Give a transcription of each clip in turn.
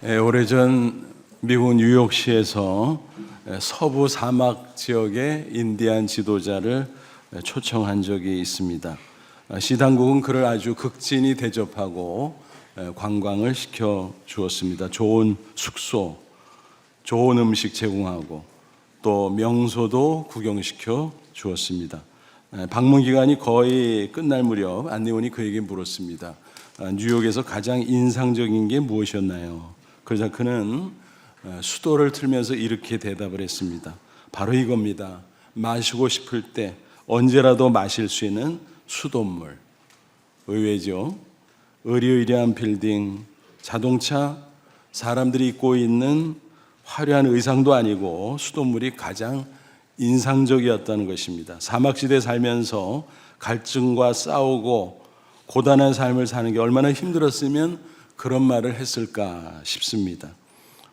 오래전 미국 뉴욕시에서 서부 사막 지역의 인디안 지도자를 초청한 적이 있습니다. 시 당국은 그를 아주 극진히 대접하고 관광을 시켜 주었습니다. 좋은 숙소, 좋은 음식 제공하고 또 명소도 구경시켜 주었습니다. 방문 기간이 거의 끝날 무렵 안내원이 그에게 물었습니다. 뉴욕에서 가장 인상적인 게 무엇이었나요? 그러자 그는 수도를 틀면서 이렇게 대답을 했습니다. 바로 이겁니다. 마시고 싶을 때 언제라도 마실 수 있는 수돗물. 의외죠. 으리으리한 빌딩, 자동차, 사람들이 입고 있는 화려한 의상도 아니고 수돗물이 가장 인상적이었다는 것입니다. 사막지대에 살면서 갈증과 싸우고 고단한 삶을 사는 게 얼마나 힘들었으면 그런 말을 했을까 싶습니다.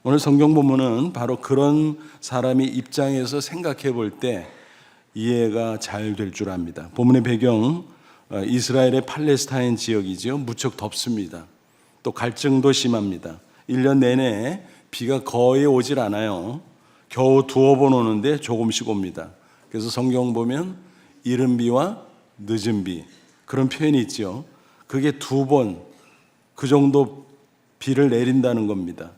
오늘 성경 본문은 바로 그런 사람이 입장에서 생각해 볼 때 이해가 잘 될 줄 압니다. 본문의 배경 이스라엘의 팔레스타인 지역이죠. 무척 덥습니다. 또 갈증도 심합니다. 1년 내내 비가 거의 오질 않아요. 겨우 두어 번 오는데 조금씩 옵니다. 그래서 성경 보면 이른 비와 늦은 비 그런 표현이 있죠. 그게 두 번 그 정도 비를 내린다는 겁니다.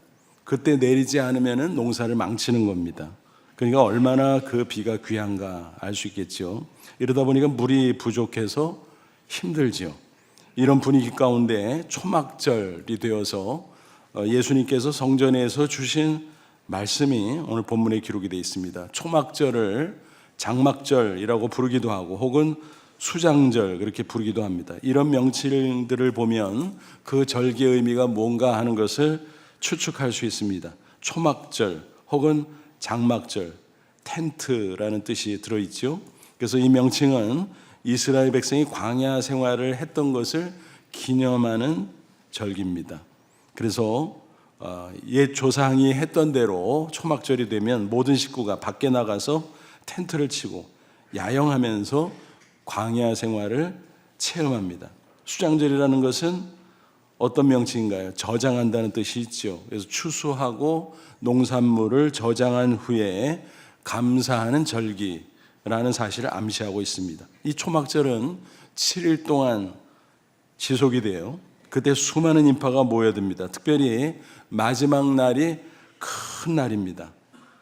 그때 내리지 않으면 농사를 망치는 겁니다. 그러니까 얼마나 그 비가 귀한가 알 수 있겠죠. 이러다 보니까 물이 부족해서 힘들죠. 이런 분위기 가운데 초막절이 되어서 예수님께서 성전에서 주신 말씀이 오늘 본문에 기록이 되어 있습니다. 초막절을 장막절이라고 부르기도 하고 혹은 수장절 그렇게 부르기도 합니다. 이런 명칭들을 보면 그 절기의 의미가 뭔가 하는 것을 추측할 수 있습니다. 초막절 혹은 장막절, 텐트라는 뜻이 들어있죠. 그래서 이 명칭은 이스라엘 백성이 광야 생활을 했던 것을 기념하는 절기입니다. 그래서 옛 조상이 했던 대로 초막절이 되면 모든 식구가 밖에 나가서 텐트를 치고 야영하면서 광야 생활을 체험합니다. 수장절이라는 것은 어떤 명칭인가요? 저장한다는 뜻이 있죠. 그래서 추수하고 농산물을 저장한 후에 감사하는 절기라는 사실을 암시하고 있습니다. 이 초막절은 7일 동안 지속이 돼요. 그때 수많은 인파가 모여듭니다. 특별히 마지막 날이 큰 날입니다.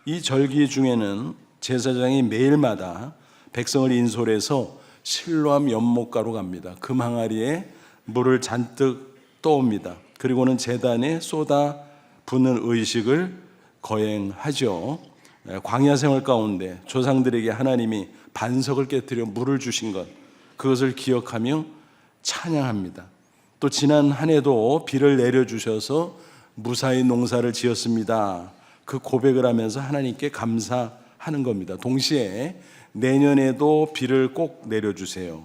이 절기 중에는 제사장이 매일마다 백성을 인솔해서 실로암 연못가로 갑니다. 금 항아리에 물을 잔뜩 떠옵니다. 그리고는 제단에 쏟아 붓는 의식을 거행하죠. 광야 생활 가운데 조상들에게 하나님이 반석을 깨뜨려 물을 주신 것, 그것을 기억하며 찬양합니다. 또 지난 한 해도 비를 내려주셔서 무사히 농사를 지었습니다. 그 고백을 하면서 하나님께 감사하는 겁니다. 동시에 내년에도 비를 꼭 내려주세요.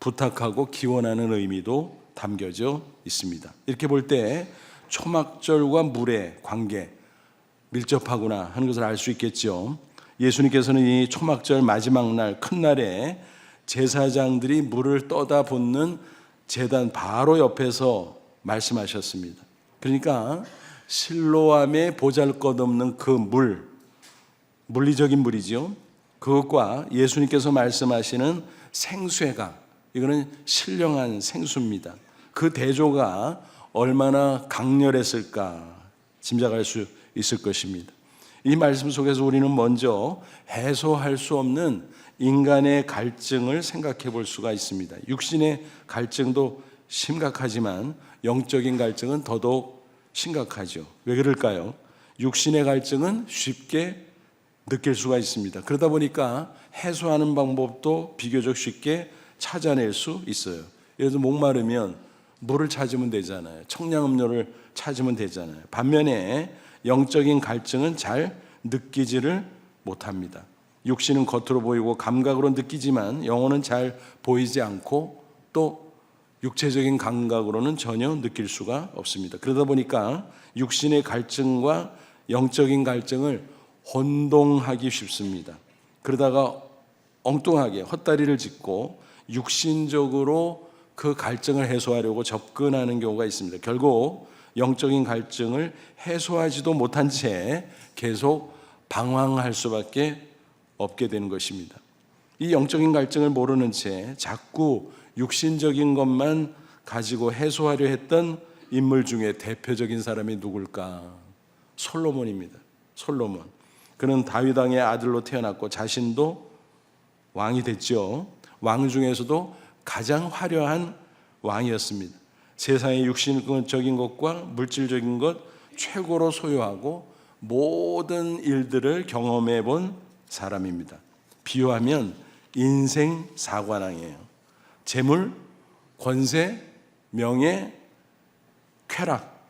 부탁하고 기원하는 의미도 담겨져 있습니다. 이렇게 볼 때 초막절과 물의 관계 밀접하구나 하는 것을 알 수 있겠죠. 예수님께서는 이 초막절 마지막 날 큰 날에 제사장들이 물을 떠다 붓는 제단 바로 옆에서 말씀하셨습니다. 그러니까 실로암에 보잘것없는 그 물, 물리적인 물이죠. 그것과 예수님께서 말씀하시는 생수회가, 이거는 신령한 생수입니다. 그 대조가 얼마나 강렬했을까 짐작할 수 있을 것입니다. 이 말씀 속에서 우리는 먼저 해소할 수 없는 인간의 갈증을 생각해 볼 수가 있습니다. 육신의 갈증도 심각하지만 영적인 갈증은 더더욱 심각하죠. 왜 그럴까요? 육신의 갈증은 쉽게 느낄 수가 있습니다. 그러다 보니까 해소하는 방법도 비교적 쉽게 찾아낼 수 있어요. 예를 들어 목마르면 물을 찾으면 되잖아요. 청량음료를 찾으면 되잖아요. 반면에 영적인 갈증은 잘 느끼지를 못합니다. 육신은 겉으로 보이고 감각으로 느끼지만 영혼은 잘 보이지 않고 또 육체적인 감각으로는 전혀 느낄 수가 없습니다. 그러다 보니까 육신의 갈증과 영적인 갈증을 혼동하기 쉽습니다. 그러다가 엉뚱하게 헛다리를 짚고 육신적으로 그 갈증을 해소하려고 접근하는 경우가 있습니다. 결국 영적인 갈증을 해소하지도 못한 채 계속 방황할 수밖에 없게 되는 것입니다. 이 영적인 갈증을 모르는 채 자꾸 육신적인 것만 가지고 해소하려 했던 인물 중에 대표적인 사람이 누굴까? 솔로몬입니다. 솔로몬. 그는 다윗 왕의 아들로 태어났고 자신도 왕이 됐죠. 왕 중에서도 가장 화려한 왕이었습니다. 세상의 육신적인 것과 물질적인 것 최고로 소유하고 모든 일들을 경험해 본 사람입니다. 비유하면 인생 사관왕이에요. 재물, 권세, 명예, 쾌락,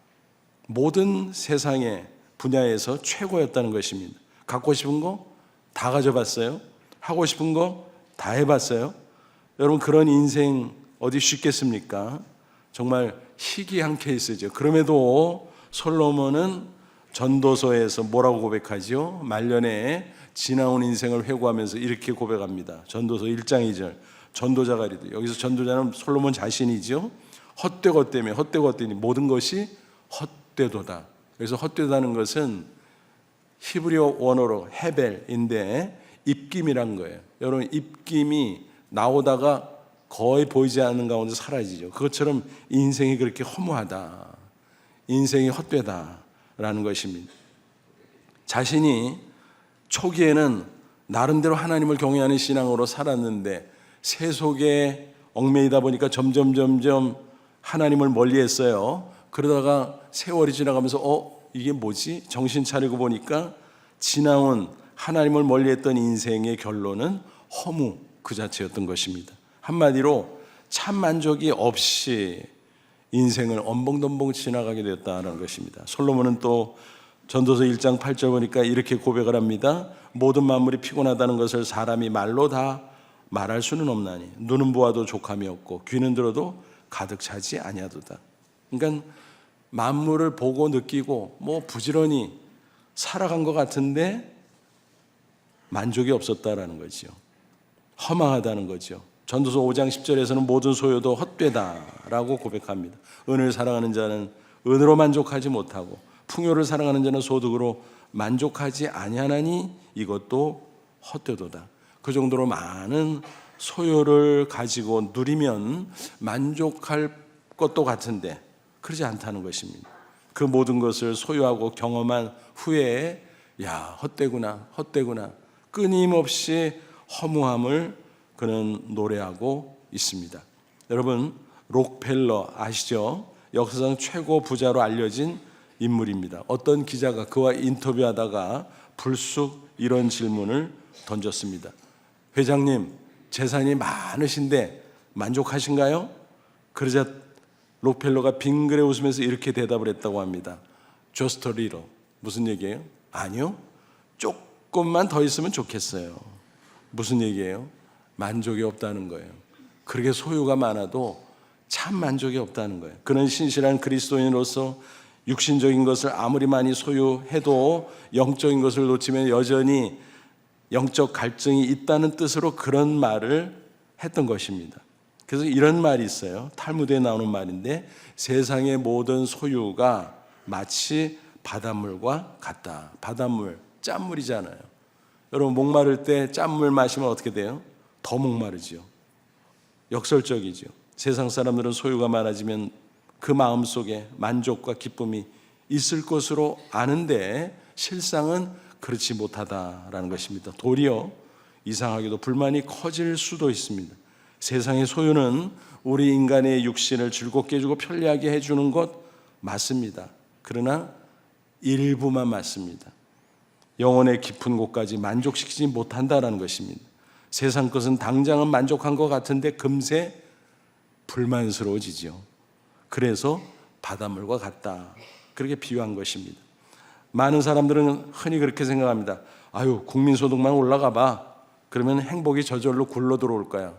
모든 세상의 분야에서 최고였다는 것입니다. 갖고 싶은 거 다 가져봤어요. 하고 싶은 거 다 해봤어요. 여러분, 그런 인생 어디 쉽겠습니까? 정말 희귀한 케이스죠. 그럼에도 솔로몬은 전도서에서 뭐라고 고백하죠? 말년에 지나온 인생을 회고하면서 이렇게 고백합니다. 전도서 1장 2절. 전도자가 이르되, 여기서 전도자는 솔로몬 자신이죠. 헛되고 때문에 헛되고 때니 모든 것이 헛되도다. 그래서 헛되다는 것은 히브리어 원어로 헤벨인데 입김이란 거예요. 여러분, 입김이 나오다가 거의 보이지 않는 가운데 사라지죠. 그것처럼 인생이 그렇게 허무하다, 인생이 헛되다라는 것입니다. 자신이 초기에는 나름대로 하나님을 경외하는 신앙으로 살았는데 세속에 얽매이다 보니까 점점 하나님을 멀리했어요. 그러다가 세월이 지나가면서 이게 뭐지? 정신 차리고 보니까 지나온 하나님을 멀리했던 인생의 결론은 허무 그 자체였던 것입니다. 한마디로 참 만족이 없이 인생을 엄벙덤벙 지나가게 되었다는 것입니다. 솔로몬은 또 전도서 1장 8절 보니까 이렇게 고백을 합니다. 모든 만물이 피곤하다는 것을 사람이 말로 다 말할 수는 없나니 눈은 보아도 족함이 없고 귀는 들어도 가득 차지 아니하도다. 그러니까 만물을 보고 느끼고 부지런히 살아간 것 같은데 만족이 없었다라는 거죠. 허망하다는 거죠. 전도서 5장 10절에서는 모든 소유도 헛되다라고 고백합니다. 은을 사랑하는 자는 은으로 만족하지 못하고 풍요를 사랑하는 자는 소득으로 만족하지 아니하나니 이것도 헛되도다. 그 정도로 많은 소유를 가지고 누리면 만족할 것도 같은데 그러지 않다는 것입니다. 그 모든 것을 소유하고 경험한 후에 헛되구나 끊임없이 허무함을 그는 노래하고 있습니다. 여러분, 록펠러 아시죠? 역사상 최고 부자로 알려진 인물입니다. 어떤 기자가 그와 인터뷰하다가 불쑥 이런 질문을 던졌습니다. 회장님, 재산이 많으신데 만족하신가요? 그러자 록펠러가 빙그레 웃으면서 이렇게 대답을 했다고 합니다. Just a little. 무슨 얘기예요? 아니요, 조금만 더 있으면 좋겠어요. 무슨 얘기예요? 만족이 없다는 거예요. 그렇게 소유가 많아도 참 만족이 없다는 거예요. 그는 신실한 그리스도인으로서 육신적인 것을 아무리 많이 소유해도 영적인 것을 놓치면 여전히 영적 갈증이 있다는 뜻으로 그런 말을 했던 것입니다. 그래서 이런 말이 있어요. 탈무드에 나오는 말인데 세상의 모든 소유가 마치 바닷물과 같다. 바닷물, 짠물이잖아요. 여러분, 목마를 때 짠물 마시면 어떻게 돼요? 더 목마르죠. 역설적이죠. 세상 사람들은 소유가 많아지면 그 마음속에 만족과 기쁨이 있을 것으로 아는데 실상은 그렇지 못하다라는 것입니다. 도리어 이상하게도 불만이 커질 수도 있습니다. 세상의 소유는 우리 인간의 육신을 즐겁게 해주고 편리하게 해주는 것 맞습니다. 그러나 일부만 맞습니다. 영혼의 깊은 곳까지 만족시키지 못한다는 것입니다. 세상 것은 당장은 만족한 것 같은데 금세 불만스러워지죠. 그래서 바닷물과 같다. 그렇게 비유한 것입니다. 많은 사람들은 흔히 그렇게 생각합니다. 국민소득만 올라가 봐. 그러면 행복이 저절로 굴러 들어올 거야.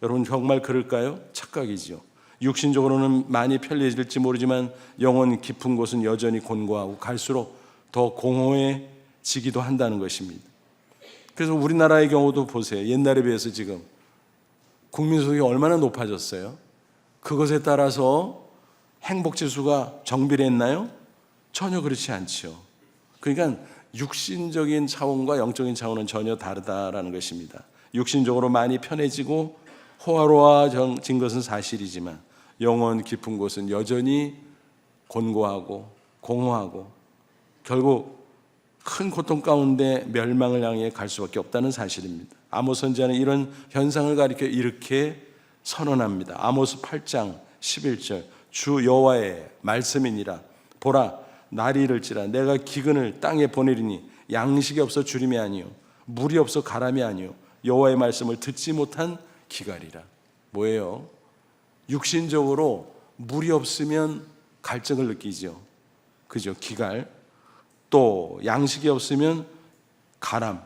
여러분, 정말 그럴까요? 착각이죠. 육신적으로는 많이 편리해질지 모르지만 영혼 깊은 곳은 여전히 곤고하고 갈수록 더 공허해지기도 한다는 것입니다. 그래서 우리나라의 경우도 보세요. 옛날에 비해서 지금 국민소득이 얼마나 높아졌어요. 그것에 따라서 행복 지수가 정비례했나요? 전혀 그렇지 않죠. 그러니까 육신적인 차원과 영적인 차원은 전혀 다르다라는 것입니다. 육신적으로 많이 편해지고 호화로워진 것은 사실이지만 영혼 깊은 곳은 여전히 곤고하고 공허하고 결국 큰 고통 가운데 멸망을 향해 갈 수밖에 없다는 사실입니다. 아모스 선지자는 이런 현상을 가리켜 이렇게 선언합니다. 아모스 8장 11절 주 여호와의 말씀이니라 보라 날이 이를지라 내가 기근을 땅에 보내리니 양식이 없어 주림이 아니요 물이 없어 가람이 아니요 여호와의 말씀을 듣지 못한 기갈이라. 뭐예요? 육신적으로 물이 없으면 갈증을 느끼죠. 그죠? 기갈. 또 양식이 없으면 가람,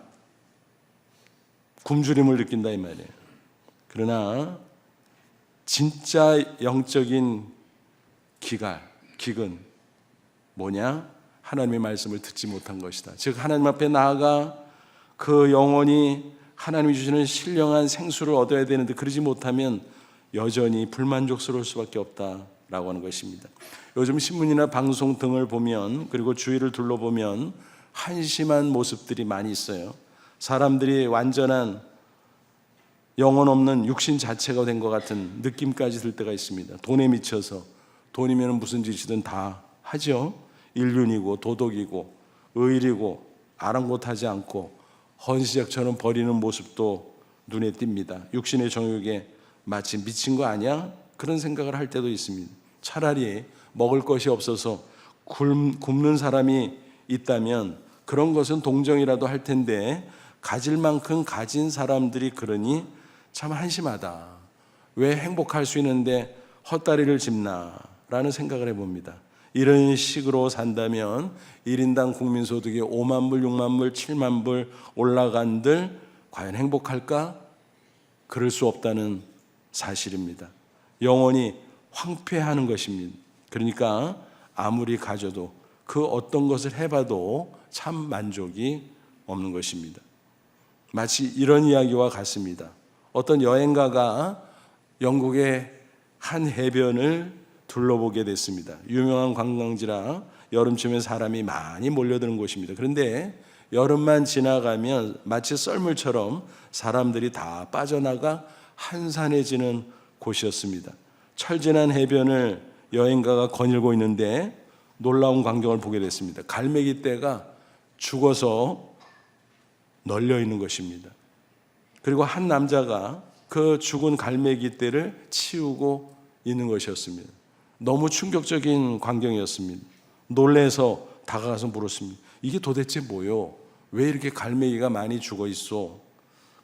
굶주림을 느낀다 이 말이에요. 그러나 진짜 영적인 기근 뭐냐? 하나님의 말씀을 듣지 못한 것이다. 즉 하나님 앞에 나아가 그 영혼이 하나님이 주시는 신령한 생수를 얻어야 되는데 그러지 못하면 여전히 불만족스러울 수밖에 없다라고 하는 것입니다. 요즘 신문이나 방송 등을 보면 그리고 주위를 둘러보면 한심한 모습들이 많이 있어요. 사람들이 완전한 영혼 없는 육신 자체가 된 것 같은 느낌까지 들 때가 있습니다. 돈에 미쳐서 돈이면 무슨 짓이든 다 하죠. 인륜이고 도덕이고 의리고 아랑곳하지 않고 헌시작처럼 버리는 모습도 눈에 띕니다. 육신의 정욕에 마치 미친 거 아니야? 그런 생각을 할 때도 있습니다. 차라리 먹을 것이 없어서 굶는 사람이 있다면 그런 것은 동정이라도 할 텐데 가질 만큼 가진 사람들이 그러니 참 한심하다. 왜 행복할 수 있는데 헛다리를 짚나? 라는 생각을 해봅니다. 이런 식으로 산다면 1인당 국민소득이 5만 불, 6만 불, 7만 불 올라간들 과연 행복할까? 그럴 수 없다는 사실입니다. 영혼이 황폐하는 것입니다. 그러니까 아무리 가져도 그 어떤 것을 해봐도 참 만족이 없는 것입니다. 마치 이런 이야기와 같습니다. 어떤 여행가가 영국의 한 해변을 둘러보게 됐습니다. 유명한 관광지라 여름쯤에 사람이 많이 몰려드는 곳입니다. 그런데 여름만 지나가면 마치 썰물처럼 사람들이 다 빠져나가 한산해지는 곳이었습니다. 철진한 해변을 여행가가 거닐고 있는데 놀라운 광경을 보게 됐습니다. 갈매기 떼가 죽어서 널려 있는 것입니다. 그리고 한 남자가 그 죽은 갈매기 떼를 치우고 있는 것이었습니다. 너무 충격적인 광경이었습니다. 놀래서 다가가서 물었습니다. 이게 도대체 뭐요? 왜 이렇게 갈매기가 많이 죽어 있어?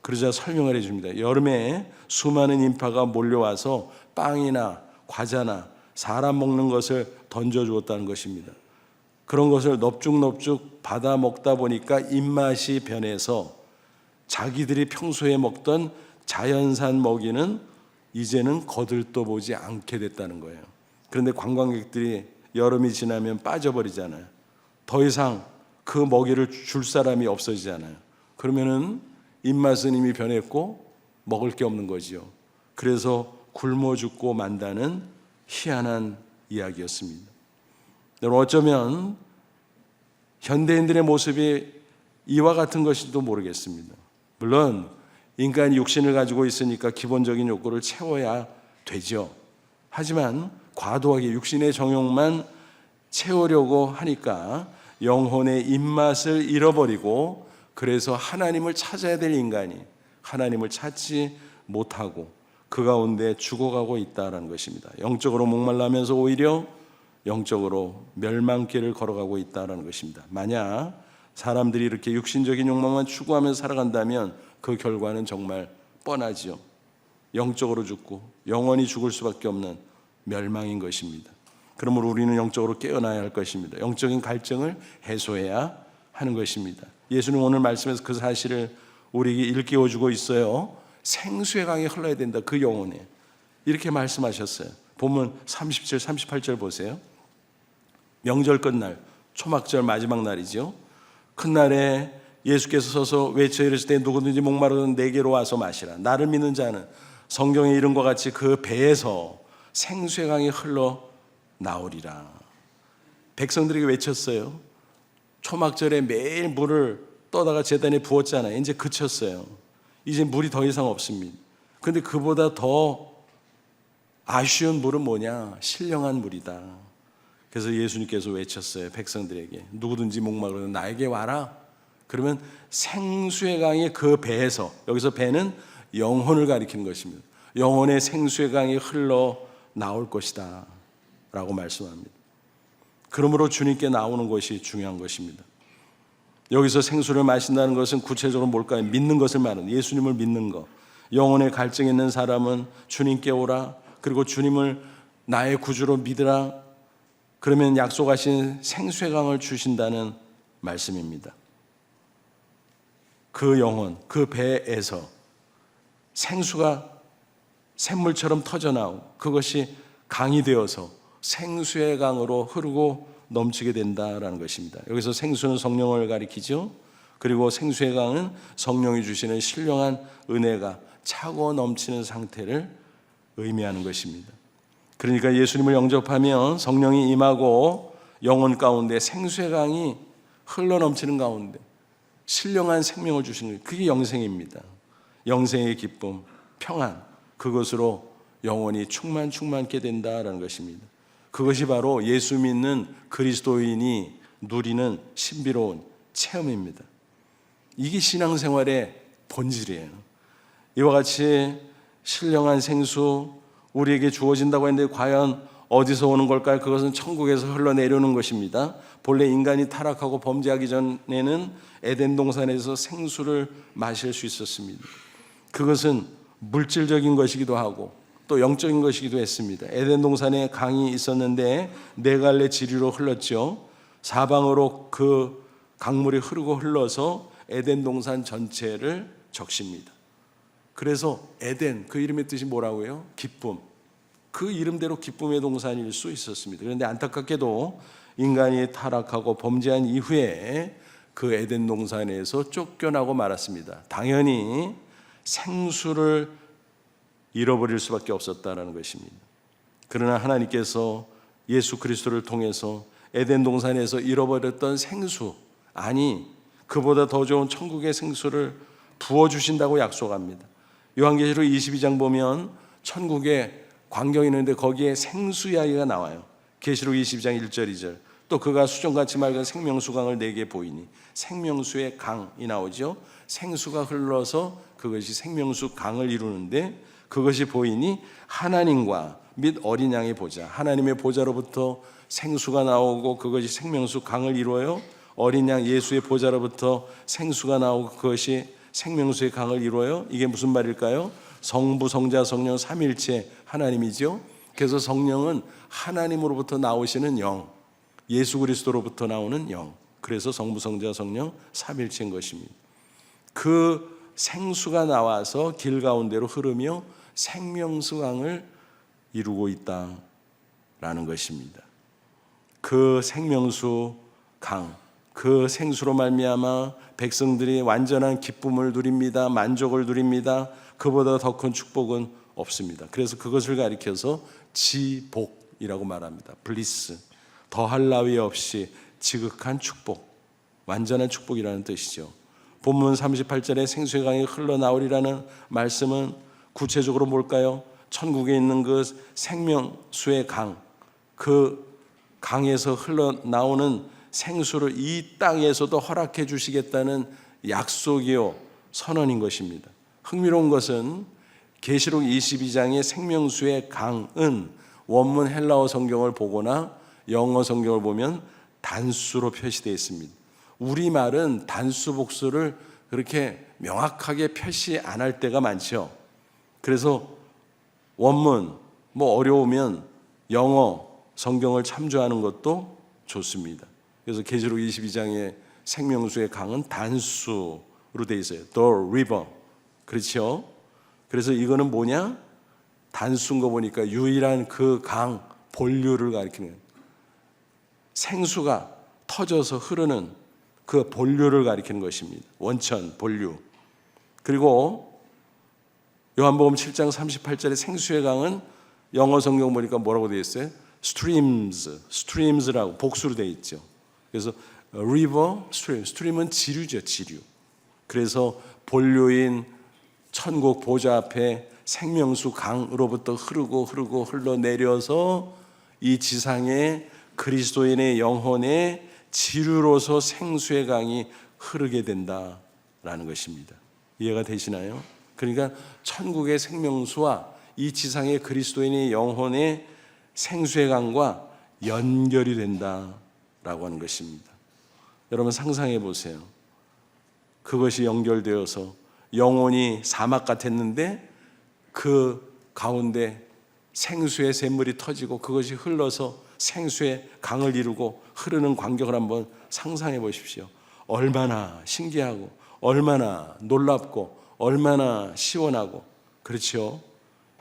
그러자 설명을 해줍니다. 여름에 수많은 인파가 몰려와서 빵이나 과자나 사람 먹는 것을 던져주었다는 것입니다. 그런 것을 넙죽넙죽 받아 먹다 보니까 입맛이 변해서 자기들이 평소에 먹던 자연산 먹이는 이제는 거들떠보지 않게 됐다는 거예요. 그런데 관광객들이 여름이 지나면 빠져버리잖아요. 더 이상 그 먹이를 줄 사람이 없어지잖아요. 그러면은 입맛은 이미 변했고 먹을 게 없는 거지요. 그래서 굶어 죽고 만다는 희한한 이야기였습니다. 여러분, 어쩌면 현대인들의 모습이 이와 같은 것인지도 모르겠습니다. 물론 인간이 육신을 가지고 있으니까 기본적인 욕구를 채워야 되죠. 하지만 과도하게 육신의 정욕만 채우려고 하니까 영혼의 입맛을 잃어버리고 그래서 하나님을 찾아야 될 인간이 하나님을 찾지 못하고 그 가운데 죽어가고 있다는 것입니다. 영적으로 목말라면서 오히려 영적으로 멸망길을 걸어가고 있다는 것입니다. 만약 사람들이 이렇게 육신적인 욕망만 추구하면서 살아간다면 그 결과는 정말 뻔하지요. 영적으로 죽고 영원히 죽을 수밖에 없는 멸망인 것입니다. 그러므로 우리는 영적으로 깨어나야 할 것입니다. 영적인 갈증을 해소해야 하는 것입니다. 예수는 오늘 말씀에서 그 사실을 우리에게 일깨워주고 있어요. 생수의 강이 흘러야 된다. 그 영혼에 이렇게 말씀하셨어요. 보면 37, 38절 보세요. 명절 끝날 초막절 마지막 날이죠. 큰 날에 예수께서 서서 외쳐 이르실 때 누구든지 목마르든 내게로 와서 마시라. 나를 믿는 자는 성경에 이른 것 같이 그 배에서 생수의 강이 흘러 나오리라. 백성들에게 외쳤어요. 초막절에 매일 물을 떠다가 제단에 부었잖아요. 이제 그쳤어요. 이제 물이 더 이상 없습니다. 그런데 그보다 더 아쉬운 물은 뭐냐? 신령한 물이다. 그래서 예수님께서 외쳤어요. 백성들에게. 누구든지 목마르면 나에게 와라. 그러면 생수의 강이 그 배에서, 여기서 배는 영혼을 가리키는 것입니다. 영혼의 생수의 강이 흘러 나올 것이다 라고 말씀합니다. 그러므로 주님께 나오는 것이 중요한 것입니다. 여기서 생수를 마신다는 것은 구체적으로 뭘까요? 믿는 것을 말하는, 예수님을 믿는 것. 영혼의 갈증이 있는 사람은 주님께 오라. 그리고 주님을 나의 구주로 믿으라. 그러면 약속하신 생수의 강을 주신다는 말씀입니다. 그 영혼, 그 배에서 생수가 샘물처럼 터져나오고 그것이 강이 되어서 생수의 강으로 흐르고 넘치게 된다라는 것입니다. 여기서 생수는 성령을 가리키죠. 그리고 생수의 강은 성령이 주시는 신령한 은혜가 차고 넘치는 상태를 의미하는 것입니다. 그러니까 예수님을 영접하면 성령이 임하고 영혼 가운데 생수의 강이 흘러 넘치는 가운데 신령한 생명을 주시는 거예요. 그게 영생입니다. 영생의 기쁨, 평안, 그것으로 영혼이 충만케 된다라는 것입니다. 그것이 바로 예수 믿는 그리스도인이 누리는 신비로운 체험입니다. 이게 신앙생활의 본질이에요. 이와 같이 신령한 생수 우리에게 주어진다고 했는데 과연 어디서 오는 걸까요? 그것은 천국에서 흘러내려오는 것입니다. 본래 인간이 타락하고 범죄하기 전에는 에덴 동산에서 생수를 마실 수 있었습니다. 그것은 물질적인 것이기도 하고 또 영적인 것이기도 했습니다. 에덴 동산에 강이 있었는데 네 갈래 지류로 흘렀죠. 사방으로 그 강물이 흐르고 흘러서 에덴 동산 전체를 적십니다. 그래서 에덴, 그 이름의 뜻이 뭐라고요? 기쁨. 그 이름대로 기쁨의 동산일 수 있었습니다. 그런데 안타깝게도 인간이 타락하고 범죄한 이후에 그 에덴 동산에서 쫓겨나고 말았습니다. 당연히 생수를 잃어버릴 수밖에 없었다는 것입니다. 그러나 하나님께서 예수 그리스도를 통해서 에덴 동산에서 잃어버렸던 생수, 아니 그보다 더 좋은 천국의 생수를 부어주신다고 약속합니다. 요한계시록 22장 보면 천국에 광경이 있는데 거기에 생수 이야기가 나와요. 계시록 22장 1절 2절. 또 그가 수정같이 맑은 생명수강을 내게 보이니, 생명수의 강이 나오죠. 생수가 흘러서 그것이 생명수 강을 이루는데 그것이 보이니 하나님과 및 어린 양의 보좌, 하나님의 보좌로부터 생수가 나오고 그것이 생명수 강을 이루어요. 어린 양 예수의 보좌로부터 생수가 나오고 그것이 생명수의 강을 이루어요. 이게 무슨 말일까요? 성부, 성자, 성령 삼일체 하나님이죠. 그래서 성령은 하나님으로부터 나오시는 영, 예수 그리스도로부터 나오는 영. 그래서 성부, 성자, 성령 삼일체인 것입니다. 그 생수가 나와서 길 가운데로 흐르며 생명수 강을 이루고 있다라는 것입니다. 그 생명수 강, 그 생수로 말미암아 백성들이 완전한 기쁨을 누립니다. 만족을 누립니다. 그보다 더 큰 축복은 없습니다. 그래서 그것을 가리켜서 지복이라고 말합니다. 블리스, 더할 나위 없이 지극한 축복, 완전한 축복이라는 뜻이죠. 본문 38절에 생수의 강이 흘러나오리라는 말씀은 구체적으로 뭘까요? 천국에 있는 그 생명수의 강, 그 강에서 흘러나오는 생수를 이 땅에서도 허락해 주시겠다는 약속이요 선언인 것입니다. 흥미로운 것은 계시록 22장의 생명수의 강은 원문 헬라어 성경을 보거나 영어 성경을 보면 단수로 표시되어 있습니다. 우리말은 단수 복수를 그렇게 명확하게 표시 안 할 때가 많죠. 그래서 원문 어려우면 영어 성경을 참조하는 것도 좋습니다. 그래서 계시록 22장의 생명수의 강은 단수로 되어 있어요. The river. 그렇죠? 그래서 이거는 뭐냐? 단수인 거 보니까 유일한 그 강, 본류를 가리키는, 생수가 터져서 흐르는 그 본류를 가리키는 것입니다. 원천, 본류. 그리고 요한복음 7장 38절의 생수의 강은 영어 성경 보니까 뭐라고 되어 있어요? streams라고 복수로 되어 있죠. 그래서 river, stream은 지류죠, 지류. 그래서 본료인 천국 보좌 앞에 생명수 강으로부터 흐르고 흘러내려서 이 지상에 그리스도인의 영혼의 지류로서 생수의 강이 흐르게 된다라는 것입니다. 이해가 되시나요? 그러니까 천국의 생명수와 이 지상의 그리스도인의 영혼의 생수의 강과 연결이 된다라고 하는 것입니다. 여러분 상상해 보세요. 그것이 연결되어서 영혼이 사막 같았는데 그 가운데 생수의 샘물이 터지고 그것이 흘러서 생수의 강을 이루고 흐르는 광경을 한번 상상해 보십시오. 얼마나 신기하고 얼마나 놀랍고 얼마나 시원하고, 그렇죠?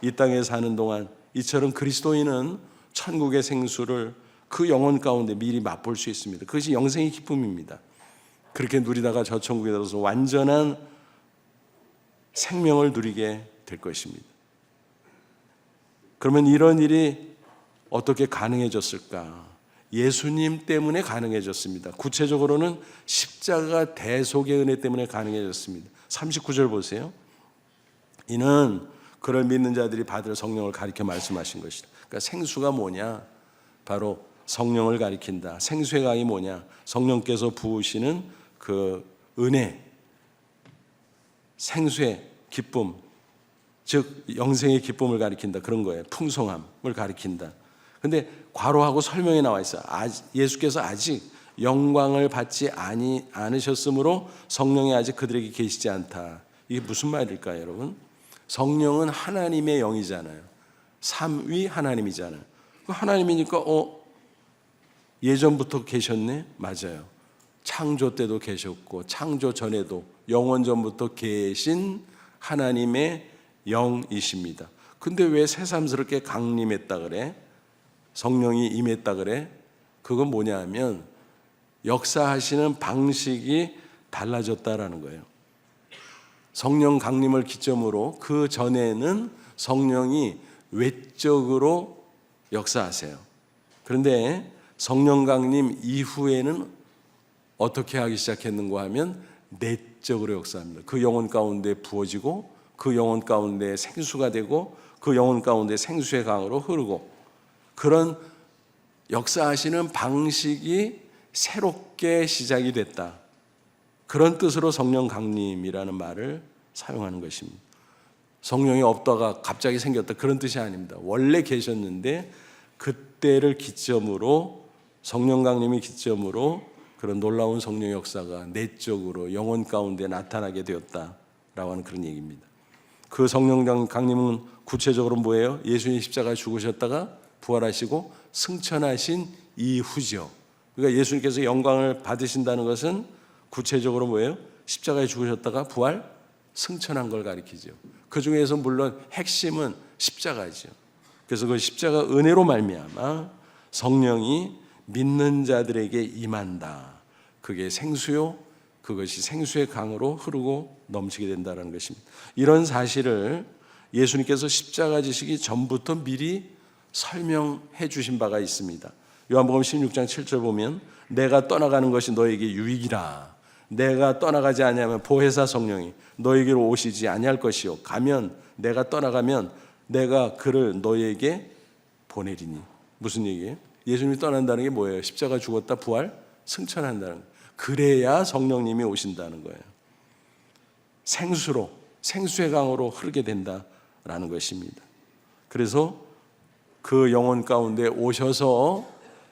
이 땅에 사는 동안 이처럼 그리스도인은 천국의 생수를 그 영혼 가운데 미리 맛볼 수 있습니다. 그것이 영생의 기쁨입니다. 그렇게 누리다가 저 천국에 들어서 완전한 생명을 누리게 될 것입니다. 그러면 이런 일이 어떻게 가능해졌을까? 예수님 때문에 가능해졌습니다. 구체적으로는 십자가 대속의 은혜 때문에 가능해졌습니다. 39절 보세요. 이는 그를 믿는 자들이 받을 성령을 가리켜 말씀하신 것이다. 그러니까 생수가 뭐냐? 바로 성령을 가리킨다. 생수의 강이 뭐냐? 성령께서 부으시는 그 은혜, 생수의 기쁨, 즉 영생의 기쁨을 가리킨다. 그런 거예요. 풍성함을 가리킨다. 근데 괄호하고 설명이 나와 있어요. 예수께서 아직 영광을 받지 않으셨으므로 성령이 아직 그들에게 계시지 않다. 이게 무슨 말일까요, 여러분? 성령은 하나님의 영이잖아요. 삼위 하나님이잖아요. 하나님이니까 예전부터 계셨네? 맞아요. 창조 때도 계셨고 창조 전에도 영원 전부터 계신 하나님의 영이십니다. 근데 왜 새삼스럽게 강림했다 그래? 성령이 임했다 그래? 그건 뭐냐 하면 역사하시는 방식이 달라졌다라는 거예요. 성령 강림을 기점으로 그 전에는 성령이 외적으로 역사하세요. 그런데 성령 강림 이후에는 어떻게 하기 시작했는가 하면 내적으로 역사합니다. 그 영혼 가운데 부어지고 그 영혼 가운데 생수가 되고 그 영혼 가운데 생수의 강으로 흐르고, 그런 역사하시는 방식이 새롭게 시작이 됐다. 그런 뜻으로 성령 강림이라는 말을 사용하는 것입니다. 성령이 없다가 갑자기 생겼다, 그런 뜻이 아닙니다. 원래 계셨는데 그때를 기점으로, 성령 강림이 기점으로 그런 놀라운 성령 역사가 내적으로 영혼 가운데 나타나게 되었다라고 하는 그런 얘기입니다. 그 성령 강림은 구체적으로 뭐예요? 예수님 십자가에 죽으셨다가 부활하시고 승천하신 이후죠. 그러니까 예수님께서 영광을 받으신다는 것은 구체적으로 뭐예요? 십자가에 죽으셨다가 부활, 승천한 걸 가리키죠. 그 중에서 물론 핵심은 십자가죠. 그래서 그 십자가 은혜로 말미암아 성령이 믿는 자들에게 임한다. 그게 생수요, 그것이 생수의 강으로 흐르고 넘치게 된다는 것입니다. 이런 사실을 예수님께서 십자가 지시기 전부터 미리 설명해 주신 바가 있습니다. 요한복음 16장 7절 보면 내가 떠나가는 것이 너에게 유익이라. 내가 떠나가지 아니하면 보혜사 성령이 너에게로 오시지 아니할 것이요. 가면, 내가 떠나가면 내가 그를 너에게 보내리니. 무슨 얘기예요? 예수님이 떠난다는 게 뭐예요? 십자가 죽었다 부활 승천한다는 거예요. 그래야 성령님이 오신다는 거예요. 생수로, 생수의 강으로 흐르게 된다라는 것입니다. 그래서 그 영혼 가운데 오셔서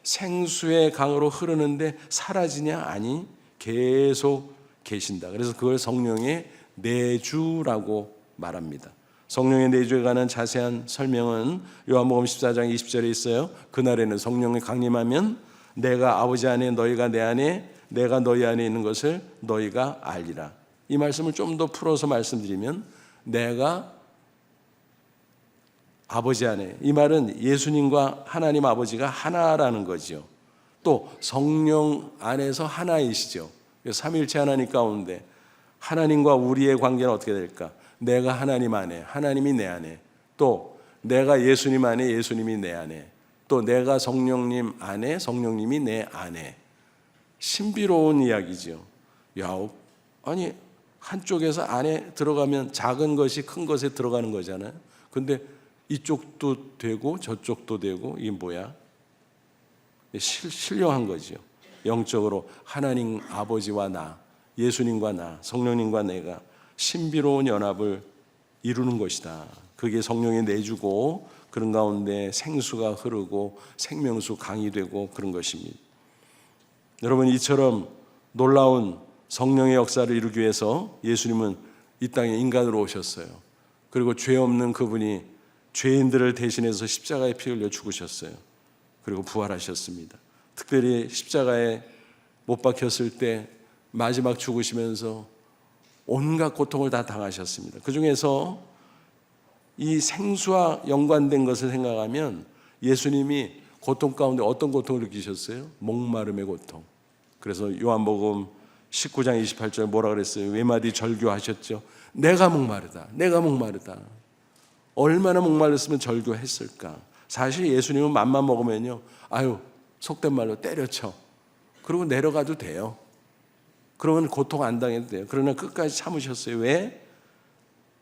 생수의 강으로 흐르는데 사라지냐? 아니, 계속 계신다. 그래서 그걸 성령의 내주라고 말합니다. 성령의 내주에 관한 자세한 설명은 요한복음 14장 20절에 있어요. 그날에는 성령이 강림하면 내가 아버지 안에 너희가 내 안에 내가 너희 안에 있는 것을 너희가 알리라. 이 말씀을 좀 더 풀어서 말씀드리면 내가 아버지 안에, 이 말은 예수님과 하나님 아버지가 하나라는 거죠. 또 성령 안에서 하나이시죠. 삼위일체 하나님 가운데 하나님과 우리의 관계는 어떻게 될까? 내가 하나님 안에, 하나님이 내 안에, 또 내가 예수님 안에, 예수님이 내 안에, 또 내가 성령님 안에, 성령님이 내 안에. 신비로운 이야기죠. 야, 아니 한쪽에서 안에 들어가면 작은 것이 큰 것에 들어가는 거잖아요. 근데 이쪽도 되고 저쪽도 되고, 이게 뭐야? 신령한 거죠. 영적으로 하나님 아버지와 나, 예수님과 나, 성령님과 내가 신비로운 연합을 이루는 것이다. 그게 성령이 내주고 그런 가운데 생수가 흐르고 생명수 강이 되고 그런 것입니다. 여러분, 이처럼 놀라운 성령의 역사를 이루기 위해서 예수님은 이 땅에 인간으로 오셨어요. 그리고 죄 없는 그분이 죄인들을 대신해서 십자가에 피 흘려 죽으셨어요. 그리고 부활하셨습니다. 특별히 십자가에 못 박혔을 때 마지막 죽으시면서 온갖 고통을 다 당하셨습니다. 그 중에서 이 생수와 연관된 것을 생각하면 예수님이 고통 가운데 어떤 고통을 느끼셨어요? 목마름의 고통. 그래서 요한복음 19장 28절 뭐라 그랬어요? 외마디 절규하셨죠. 내가 목마르다. 내가 목마르다. 얼마나 목말랐으면 절규했을까? 사실 예수님은 맘만 먹으면요, 아유, 속된 말로 때려쳐. 그리고 내려가도 돼요. 그러면 고통 안 당해도 돼요. 그러나 끝까지 참으셨어요. 왜?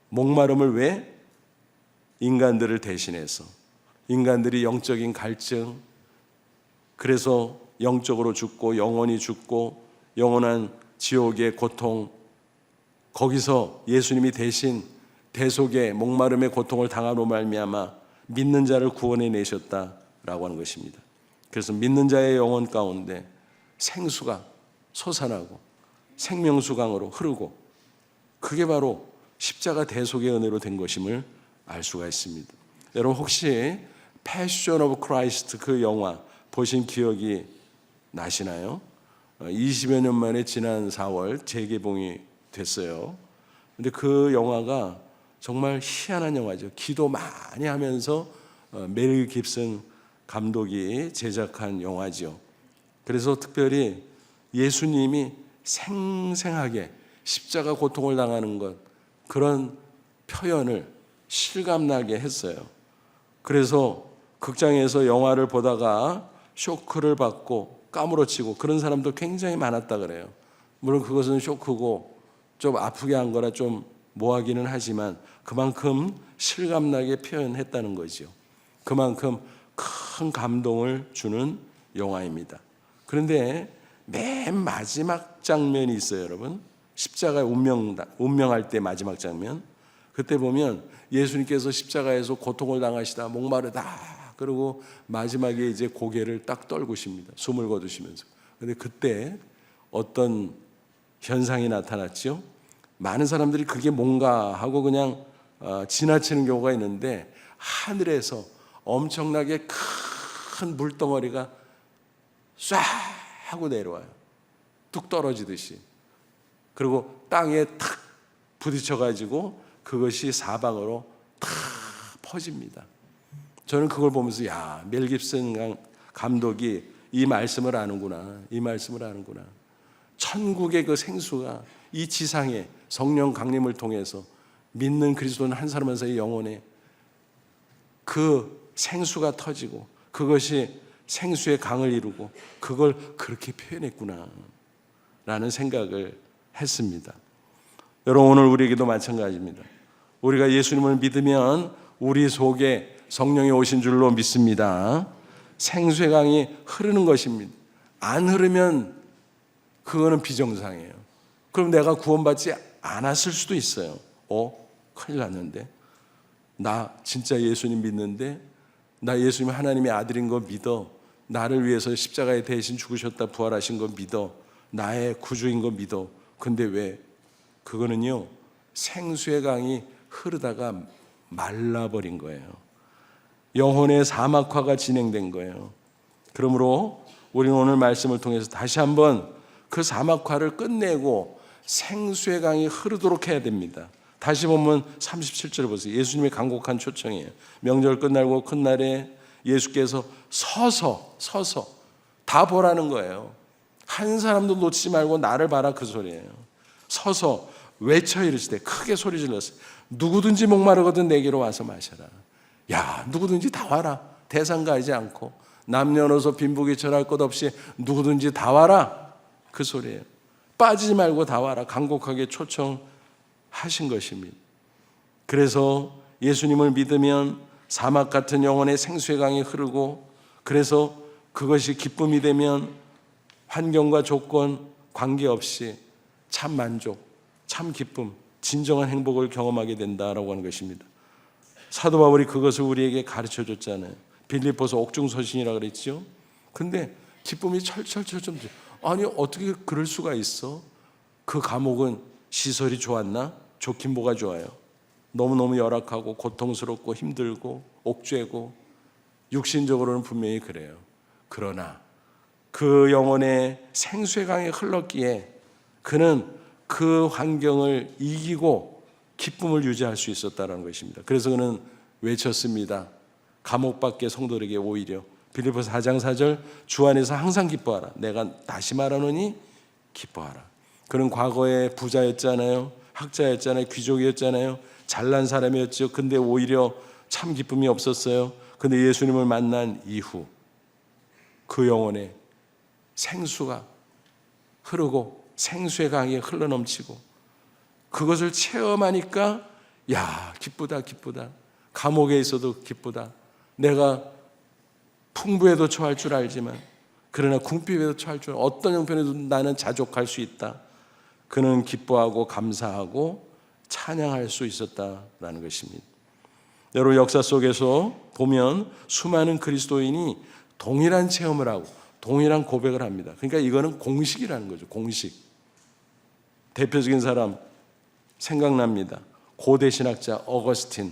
목마름을 왜? 인간들을 대신해서. 인간들이 영적인 갈증, 그래서 영적으로 죽고 영원히 죽고 영원한 지옥의 고통, 거기서 예수님이 대신 대속의 목마름의 고통을 당함으로 말미암아 믿는 자를 구원해 내셨다라고 하는 것입니다. 그래서 믿는 자의 영혼 가운데 생수가 솟아나고 생명수강으로 흐르고, 그게 바로 십자가 대속의 은혜로 된 것임을 알 수가 있습니다. 여러분, 혹시 패션 오브 크라이스트 그 영화 보신 기억이 나시나요? 20여 년 만에 지난 4월 재개봉이 됐어요. 근데 그 영화가 정말 희한한 영화죠. 기도 많이 하면서 멜 깁슨 감독이 제작한 영화죠. 그래서 특별히 예수님이 생생하게 십자가 고통을 당하는 것, 그런 표현을 실감나게 했어요. 그래서 극장에서 영화를 보다가 쇼크를 받고 까무러치고 그런 사람도 굉장히 많았다 그래요. 물론 그것은 쇼크고 좀 아프게 한 거라 좀 뭐하기는 하지만 그만큼 실감나게 표현했다는 거죠. 그만큼 큰 감동을 주는 영화입니다. 그런데 맨 마지막 장면이 있어요, 여러분. 십자가의 운명할 때 마지막 장면. 그때 보면 예수님께서 십자가에서 고통을 당하시다 목마르다, 그리고 마지막에 이제 고개를 딱 떨구십니다. 숨을 거두시면서. 그런데 그때 어떤 현상이 나타났죠? 많은 사람들이 그게 뭔가 하고 그냥 지나치는 경우가 있는데, 하늘에서 엄청나게 큰 물덩어리가 쏴 하고 내려와요. 뚝 떨어지듯이. 그리고 땅에 탁 부딪혀가지고 그것이 사방으로 탁 퍼집니다. 저는 그걸 보면서 야, 멜 깁슨 감독이 이 말씀을 아는구나. 이 말씀을 아는구나. 천국의 그 생수가 이 지상에 성령 강림을 통해서 믿는 그리스도는 한 사람 한 사람의 영혼에 그 생수가 터지고 그것이 생수의 강을 이루고 그걸 그렇게 표현했구나 라는 생각을 했습니다. 여러분, 오늘 우리에게도 마찬가지입니다. 우리가 예수님을 믿으면 우리 속에 성령이 오신 줄로 믿습니다. 생수의 강이 흐르는 것입니다. 안 흐르면 그거는 비정상이에요. 그럼 내가 구원받지 않았을 수도 있어요. 큰일 났는데, 나 진짜 예수님 믿는데, 나 예수님 하나님의 아들인 거 믿어, 나를 위해서 십자가에 대신 죽으셨다 부활하신 거 믿어, 나의 구주인 거 믿어. 근데 왜? 그거는요, 생수의 강이 흐르다가 말라버린 거예요. 영혼의 사막화가 진행된 거예요. 그러므로 우리는 오늘 말씀을 통해서 다시 한번 그 사막화를 끝내고 생수의 강이 흐르도록 해야 됩니다. 다시 보면 37절을 보세요. 예수님의 간곡한 초청이에요. 명절 끝나고 큰 날에 예수께서 서서 다 보라는 거예요. 한 사람도 놓치지 말고 나를 봐라, 그 소리예요. 서서 외쳐 이르시되, 크게 소리 질렀어요. 누구든지 목마르거든 내게로 와서 마셔라. 야, 누구든지 다 와라. 대상 가리지 않고 남녀노소 빈부귀천할 것 없이 누구든지 다 와라, 그 소리예요. 빠지지 말고 다 와라, 간곡하게 초청하신 것입니다. 그래서 예수님을 믿으면 사막 같은 영혼의 생수의 강이 흐르고, 그래서 그것이 기쁨이 되면 환경과 조건 관계없이 참 만족, 참 기쁨, 진정한 행복을 경험하게 된다라고 하는 것입니다. 사도 바울이 그것을 우리에게 가르쳐 줬잖아요. 빌립보서 옥중서신이라 그랬죠. 근데 기쁨이 철철철 좀, 아니 어떻게 그럴 수가 있어? 그 감옥은 시설이 좋았나? 좋긴 뭐가 좋아요. 너무너무 열악하고 고통스럽고 힘들고 옥죄고 육신적으로는 분명히 그래요. 그러나 그 영혼의 생수의 강이 흘렀기에 그는 그 환경을 이기고 기쁨을 유지할 수 있었다는 것입니다. 그래서 그는 외쳤습니다. 감옥 밖의 성도에게 오히려 빌립보서 4장 4절, 주 안에서 항상 기뻐하라. 내가 다시 말하노니 기뻐하라. 그는 과거에 부자였잖아요. 학자였잖아요. 귀족이었잖아요. 잘난 사람이었죠. 근데 오히려 참 기쁨이 없었어요. 근데 예수님을 만난 이후 그 영혼에 생수가 흐르고 생수의 강이 흘러넘치고 그것을 체험하니까 야, 기쁘다, 기쁘다. 감옥에 있어도 기쁘다. 내가 풍부에도 처할 줄 알지만, 그러나 궁핍에도 처할 줄, 어떤 형편에도 나는 자족할 수 있다. 그는 기뻐하고 감사하고 찬양할 수 있었다라는 것입니다. 여러분, 역사 속에서 보면 수많은 그리스도인이 동일한 체험을 하고 동일한 고백을 합니다. 그러니까 이거는 공식이라는 거죠. 공식. 대표적인 사람 생각납니다. 고대 신학자 어거스틴.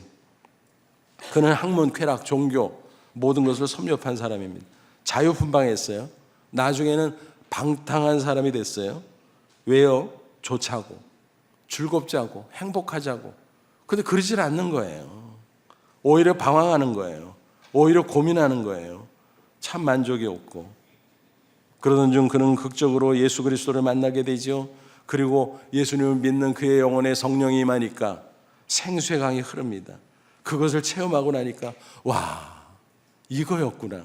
그는 학문, 쾌락, 종교 모든 것을 섭렵한 사람입니다. 자유분방했어요. 나중에는 방탕한 사람이 됐어요. 왜요? 좋자고, 즐겁자고, 행복하자고. 근데 그러질 않는 거예요. 오히려 방황하는 거예요. 오히려 고민하는 거예요. 참 만족이 없고. 그러던 중 그는 극적으로 예수 그리스도를 만나게 되죠. 그리고 예수님을 믿는 그의 영혼에 성령이 임하니까 생수의 강이 흐릅니다. 그것을 체험하고 나니까 와, 이거였구나.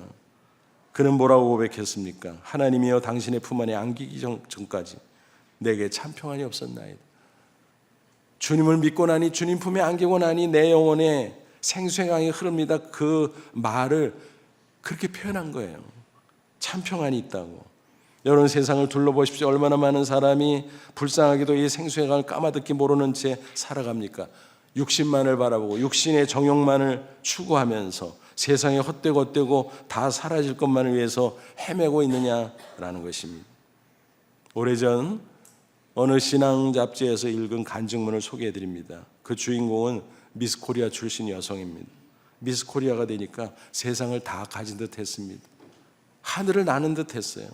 그는 뭐라고 고백했습니까? 하나님이여 당신의 품 안에 안기기 전까지 내게 참 평안이 없었나이다. 주님을 믿고 나니, 주님 품에 안기고 나니 내 영혼에 생수의 강이 흐릅니다. 그 말을 그렇게 표현한 거예요. 참 평안이 있다고. 여러분, 세상을 둘러보십시오. 얼마나 많은 사람이 불쌍하게도 이 생수의 강을 까마득히 모르는 채 살아갑니까? 육신만을 바라보고 육신의 정욕만을 추구하면서 세상에 헛되고 다 사라질 것만을 위해서 헤매고 있느냐라는 것입니다. 오래전 어느 신앙 잡지에서 읽은 간증문을 소개해드립니다. 그 주인공은 미스 코리아 출신 여성입니다. 미스 코리아가 되니까 세상을 다 가진 듯 했습니다. 하늘을 나는 듯 했어요.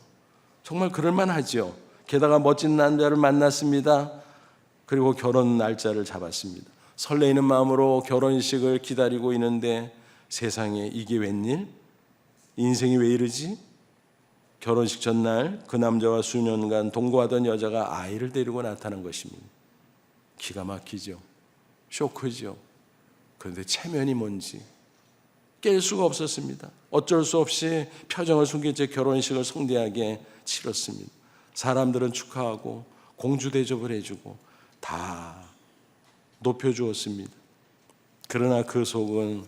정말 그럴만하죠. 게다가 멋진 남자를 만났습니다. 그리고 결혼 날짜를 잡았습니다. 설레이는 마음으로 결혼식을 기다리고 있는데 세상에 이게 웬일? 인생이 왜 이러지? 결혼식 전날 그 남자와 수년간 동거하던 여자가 아이를 데리고 나타난 것입니다. 기가 막히죠. 쇼크죠. 그런데 체면이 뭔지 깰 수가 없었습니다. 어쩔 수 없이 표정을 숨긴 채 결혼식을 성대하게 치렀습니다. 사람들은 축하하고 공주 대접을 해주고 다 높여주었습니다. 그러나 그 속은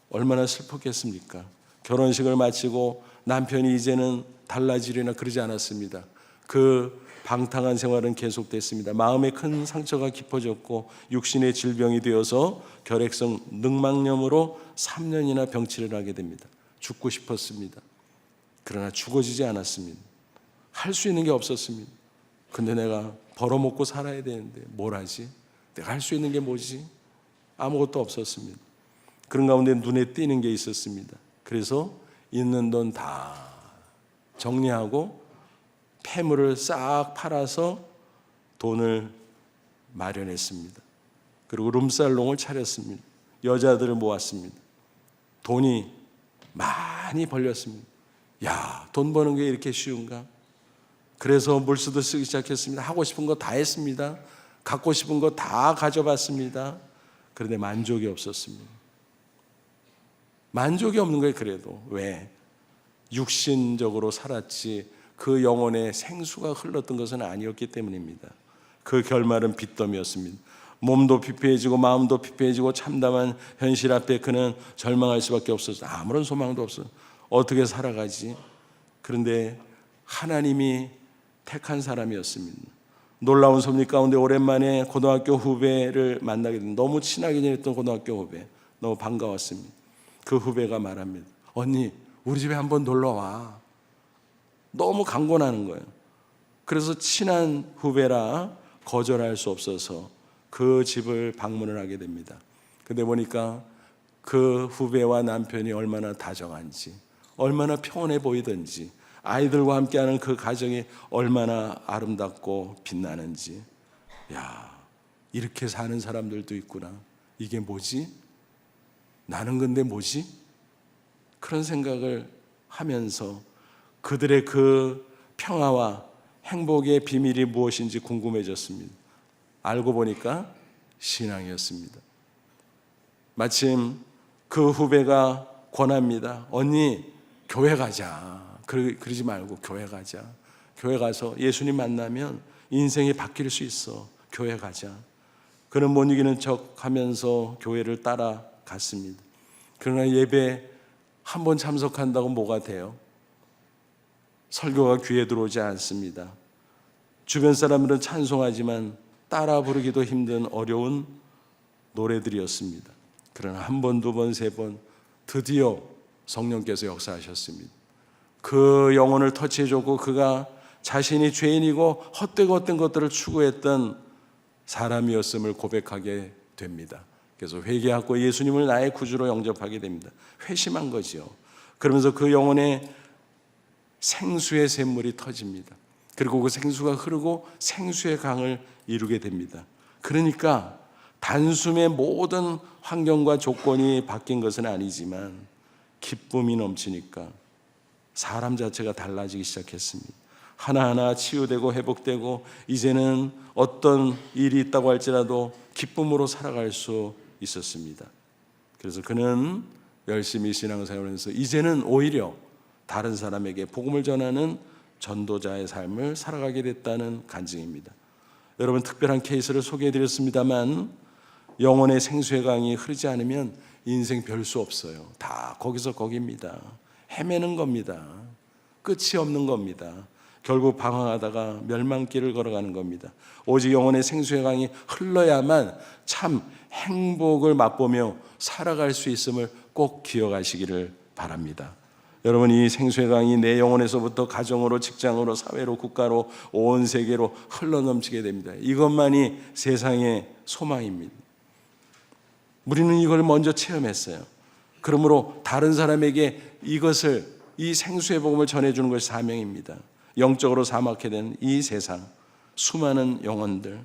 얼마나 슬펐겠습니까? 결혼식을 마치고 남편이 이제는 달라지려나 그러지 않았습니다. 그 방탕한 생활은 계속됐습니다. 마음에 큰 상처가 깊어졌고 육신의 질병이 되어서 결핵성 늑막염으로 3년이나 병치를 하게 됩니다. 죽고 싶었습니다. 그러나 죽어지지 않았습니다. 할 수 있는 게 없었습니다. 근데 내가 벌어먹고 살아야 되는데 뭘 하지? 내가 할 수 있는 게 뭐지? 아무것도 없었습니다. 그런 가운데 눈에 띄는 게 있었습니다. 그래서 있는 돈 다 정리하고 폐물을 싹 팔아서 돈을 마련했습니다. 그리고 룸살롱을 차렸습니다. 여자들을 모았습니다. 돈이 많이 벌렸습니다. 야, 돈 버는 게 이렇게 쉬운가? 그래서 물수도 쓰기 시작했습니다. 하고 싶은 거 다 했습니다. 갖고 싶은 거 다 가져봤습니다. 그런데 만족이 없었습니다. 만족이 없는 거예요. 그래도 왜? 육신적으로 살았지 그 영혼의 생수가 흘렀던 것은 아니었기 때문입니다. 그 결말은 빚더미였습니다. 몸도 피폐해지고 마음도 피폐해지고 참담한 현실 앞에 그는 절망할 수밖에 없었어요. 아무런 소망도 없어요. 어떻게 살아가지? 그런데 하나님이 택한 사람이었습니다. 놀라운 섭리 가운데 오랜만에 고등학교 후배를 만나게 된, 너무 친하게 지냈던 고등학교 후배, 너무 반가웠습니다. 그 후배가 말합니다. 언니, 우리 집에 한번 놀러 와. 너무 강권하는 거예요. 그래서 친한 후배라 거절할 수 없어서 그 집을 방문을 하게 됩니다. 근데 보니까 그 후배와 남편이 얼마나 다정한지, 얼마나 평온해 보이던지, 아이들과 함께하는 그 가정이 얼마나 아름답고 빛나는지, 야, 이렇게 사는 사람들도 있구나. 이게 뭐지? 나는 근데 뭐지? 그런 생각을 하면서 그들의 그 평화와 행복의 비밀이 무엇인지 궁금해졌습니다. 알고 보니까 신앙이었습니다. 마침 그 후배가 권합니다. 언니, 교회 가자. 그러지 말고 교회 가자. 교회 가서 예수님 만나면 인생이 바뀔 수 있어. 교회 가자. 그는 못 이기는 척 하면서 교회를 따라갔습니다. 그러나 예배 한 번 참석한다고 뭐가 돼요? 설교가 귀에 들어오지 않습니다. 주변 사람들은 찬송하지만 따라 부르기도 힘든 어려운 노래들이었습니다. 그러나 한 번, 두 번, 세 번 드디어 성령께서 역사하셨습니다. 그 영혼을 터치해줬고 그가 자신이 죄인이고 헛된 것들을 추구했던 사람이었음을 고백하게 됩니다. 그래서 회개하고 예수님을 나의 구주로 영접하게 됩니다. 회심한 거죠. 그러면서 그 영혼의 생수의 샘물이 터집니다. 그리고 그 생수가 흐르고 생수의 강을 이루게 됩니다. 그러니까 단숨에 모든 환경과 조건이 바뀐 것은 아니지만 기쁨이 넘치니까 사람 자체가 달라지기 시작했습니다. 하나하나 치유되고 회복되고 이제는 어떤 일이 있다고 할지라도 기쁨으로 살아갈 수 있었습니다. 그래서 그는 열심히 신앙생활을 해서 이제는 오히려 다른 사람에게 복음을 전하는 전도자의 삶을 살아가게 됐다는 간증입니다. 여러분, 특별한 케이스를 소개해드렸습니다만 영혼의 생수의 강이 흐르지 않으면 인생 별 수 없어요. 다 거기서 거기입니다. 헤매는 겁니다. 끝이 없는 겁니다. 결국 방황하다가 멸망길을 걸어가는 겁니다. 오직 영혼의 생수의 강이 흘러야만 참 행복을 맛보며 살아갈 수 있음을 꼭 기억하시기를 바랍니다. 여러분, 이 생수의 강이 내 영혼에서부터 가정으로, 직장으로, 사회로, 국가로, 온 세계로 흘러넘치게 됩니다. 이것만이 세상의 소망입니다. 우리는 이걸 먼저 체험했어요. 그러므로 다른 사람에게 이것을, 이 생수의 복음을 전해주는 것이 사명입니다. 영적으로 사막해 된 이 세상, 수많은 영혼들,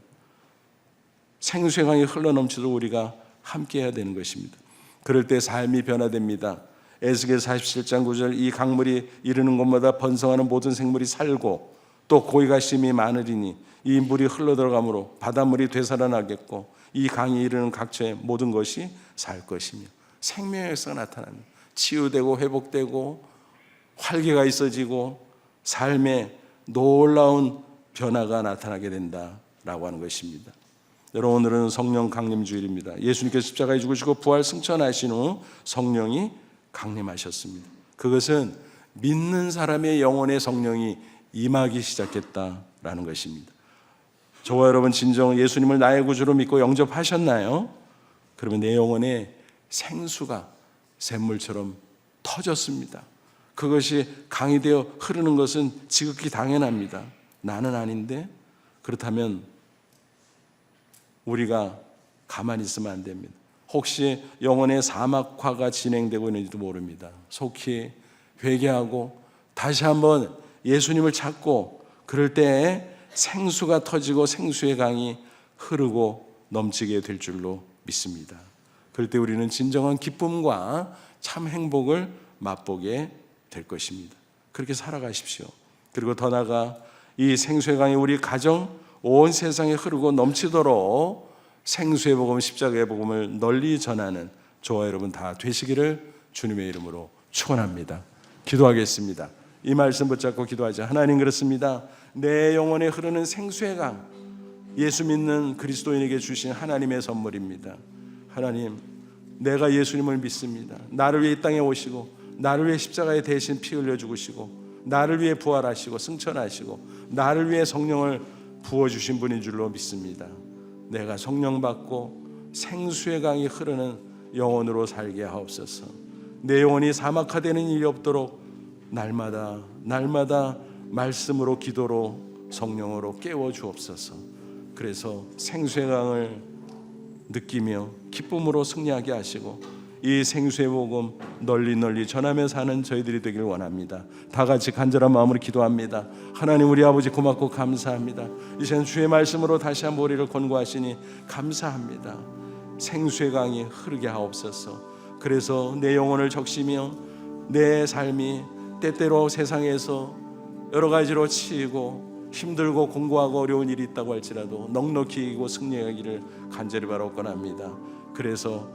생수의 강이 흘러넘치도록 우리가 함께 해야 되는 것입니다. 그럴 때 삶이 변화됩니다. 에스겔 47장 9절, 이 강물이 이르는 곳마다 번성하는 모든 생물이 살고 또 고기가 심히 많으리니 이 물이 흘러들어가므로 바닷물이 되살아나겠고 이 강이 이르는 각처의 모든 것이 살 것이며, 생명의 역사가 나타납니다. 치유되고 회복되고 활기가 있어지고 삶의 놀라운 변화가 나타나게 된다라고 하는 것입니다. 여러분, 오늘은 성령 강림 주일입니다. 예수님께서 십자가에 죽으시고 부활 승천하신 후 성령이 강림하셨습니다. 그것은 믿는 사람의 영혼의 성령이 임하기 시작했다라는 것입니다. 저와 여러분, 진정 예수님을 나의 구주로 믿고 영접하셨나요? 그러면 내 영혼에 생수가 샘물처럼 터졌습니다. 그것이 강이 되어 흐르는 것은 지극히 당연합니다. 나는 아닌데. 그렇다면 우리가 가만히 있으면 안 됩니다. 혹시 영혼의 사막화가 진행되고 있는지도 모릅니다. 속히 회개하고 다시 한번 예수님을 찾고, 그럴 때 생수가 터지고 생수의 강이 흐르고 넘치게 될 줄로 믿습니다. 그럴 때 우리는 진정한 기쁨과 참 행복을 맛보게 될 것입니다. 그렇게 살아가십시오. 그리고 더 나아가 이 생수의 강이 우리 가정, 온 세상에 흐르고 넘치도록 생수의 복음, 십자가의 복음을 널리 전하는 저와 여러분 다 되시기를 주님의 이름으로 축원합니다. 기도하겠습니다. 이 말씀 붙잡고 기도하자. 하나님, 그렇습니다. 내 영혼에 흐르는 생수의 강, 예수 믿는 그리스도인에게 주신 하나님의 선물입니다. 하나님, 내가 예수님을 믿습니다. 나를 위해 이 땅에 오시고 나를 위해 십자가에 대신 피 흘려 죽으시고 나를 위해 부활하시고 승천하시고 나를 위해 성령을 부어주신 분인 줄로 믿습니다. 내가 성령 받고 생수의 강이 흐르는 영혼으로 살게 하옵소서. 내 영혼이 사막화되는 일이 없도록 날마다 말씀으로, 기도로, 성령으로 깨워 주옵소서. 그래서 생수의 강을 느끼며 기쁨으로 승리하게 하시고 이 생수의 복음 널리 전하며 사는 저희들이 되길 원합니다. 다 같이 간절한 마음으로 기도합니다. 하나님, 우리 아버지 고맙고 감사합니다. 이제는 주의 말씀으로 다시 한번 우리를 권고하시니 감사합니다. 생수의 강이 흐르게 하옵소서. 그래서 내 영혼을 적시며 내 삶이 때때로 세상에서 여러 가지로 치이고 힘들고 공고하고 어려운 일이 있다고 할지라도 넉넉히 이기고 승리하기를 간절히 바라옵건합니다. 그래서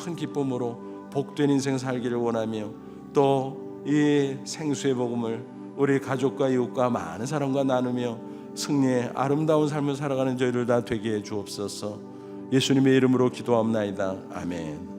큰 기쁨으로 복된 인생 살기를 원하며 또 이 생수의 복음을 우리 가족과 이웃과 많은 사람과 나누며 승리의 아름다운 삶을 살아가는 저희들 다 되게 해 주옵소서. 예수님의 이름으로 기도합나이다. 아멘.